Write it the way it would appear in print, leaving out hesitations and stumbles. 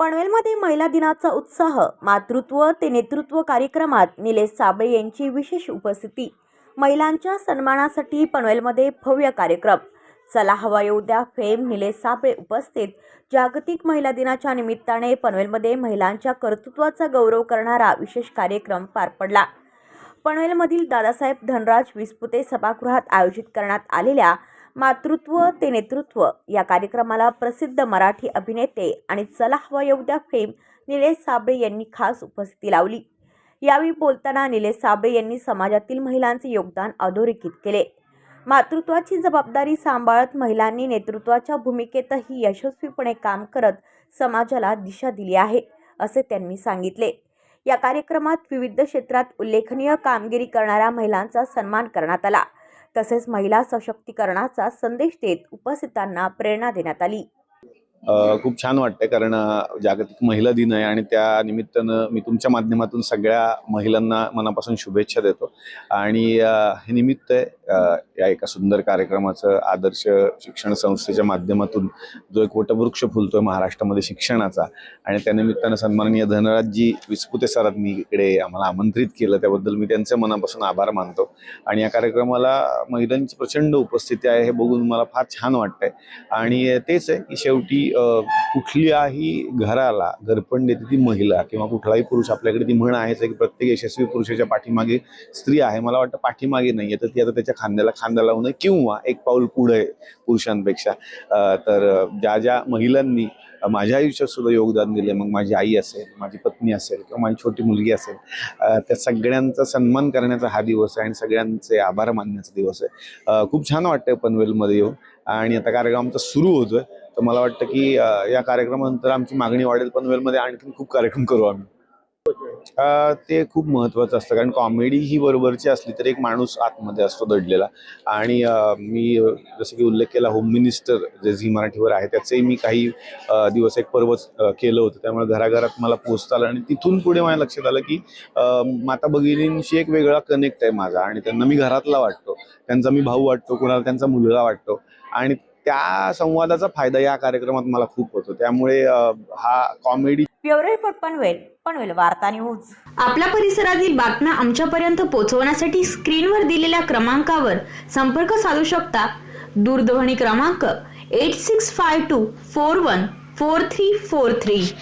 पनवेलमध्ये महिला दिनाचा उत्साह, मातृत्व ते नेतृत्व कार्यक्रमात निलेश साबळे यांची विशेष उपस्थिती। महिलांच्या सन्मानासाठी पनवेलमध्ये भव्य कार्यक्रम। चला हवा येऊ द्या फेम निलेश साबळे उपस्थित। जागतिक महिला दिनाच्या निमित्ताने पनवेलमध्ये महिलांच्या कर्तृत्वाचा गौरव करणारा विशेष कार्यक्रम पार पडला। पनवेलमधील दादासाहेब धनराज विस्पुते सभागृहात आयोजित करण्यात आलेल्या मातृत्व ते नेतृत्व या कार्यक्रमाला प्रसिद्ध मराठी अभिनेते आणि चला हवा येऊ द्या फेम निलेश साबळे यांनी खास उपस्थिती लावली। यावेळी बोलताना निलेश साबळे यांनी समाजातील महिलांचे योगदान अधोरेखित केले। मातृत्वाची जबाबदारी सांभाळत महिलांनी नेतृत्वाच्या भूमिकेतही यशस्वीपणे काम करत समाजाला दिशा दिली आहे, असे त्यांनी सांगितले। या कार्यक्रमात विविध क्षेत्रात उल्लेखनीय कामगिरी करणाऱ्या महिलांचा सन्मान करण्यात आला। तसेच महिला सशक्तीकरणाचा संदेश देत उपस्थितांना प्रेरणा देण्यात आली। खूप छान वाटतं कारण जागतिक महिला दिन आहे आणि त्या निमित्तानं मी तुमच्या माध्यमातून सगळ्या महिलांना मनापासून शुभेच्छा देतो। आणि हे निमित्त या एका सुंदर कार्यक्रमाचं आदर्श शिक्षण संस्थेच्या माध्यमातून जो एक वटवृक्ष फुलतोय महाराष्ट्रामध्ये शिक्षणाचा, आणि त्या निमित्तानं सन्माननीय धनराजजी विस्पुते सरांनी इकडे आम्हाला आमंत्रित केलं, त्याबद्दल मी त्यांचे मनापासून आभार मानतो। आणि या कार्यक्रमाला महिलांची प्रचंड उपस्थिती आहे हे बघून मला फार छान वाटतंय। आणि तेच आहे की शेवटी कुठल्याही घराला घरपण देते ती महिला किंवा कुठलाही पुरुष। आपल्याकडे ती म्हण आहेच की प्रत्येक यशस्वी पुरुषाच्या पाठीमागे स्त्री आहे। मला वाटतं पाठीमागे नाहीये तर ती आता त्याच्या खांद्याला खांदा लावून किंवा एक पाऊल पुढे पुरुषांपेक्षा। तर ज्या ज्या महिलांनी माझ्या आयुष्यात सुद्धा योगदान दिले, मग माझी आई असेल, माझी पत्नी असेल किंवा माझी छोटी मुलगी असेल, त्या सगळ्यांचा सन्मान करण्याचा हा दिवस आहे आणि सगळ्यांचे आभार मानण्याचा दिवस आहे। खूप छान वाटतं पनवेलमध्ये येऊन आणि आता कार्यक्रम आमचा सुरू होतोय। तर मला वाटतं की या कार्यक्रमानंतर आमची मागणी वाढेल, पनवेलमध्ये आणखी खूप कार्यक्रम करू आम्ही। ते खूप महत्त्वाचं असतं कारण कॉमेडी ही बरोबरची असली तर एक माणूस आतमध्ये असतो दडलेला। आणि मी जसं की उल्लेख केला होम मिनिस्टर जे झी मराठीवर आहे त्याचंही मी काही दिवस एक पर्व केलं होतं, त्यामुळे घराघरात मला पोहोचता आलं आणि तिथून पुढे माझ्या लक्षात आलं की माता भगिनींशी एक वेगळा कनेक्ट आहे माझा आणि त्यांना मी घरातला वाटतो, त्यांचा मी भाऊ वाटतो, कोणाला त्यांचा मुलगा वाटतो आणि त्या संवादाचा फायदा या कार्यक्रमात मला खूप होतो। त्यामुळे हा कॉमेडी ब्युरो रिपोर्ट पनवेल वार्ता न्यूज। आपल्या परिसरातील बातम्या आमच्यापर्यंत पोहोचवण्यासाठी स्क्रीनवर दिलेल्या क्रमांकावर संपर्क साधू शकता। दूरध्वनी क्रमांक 8652414343।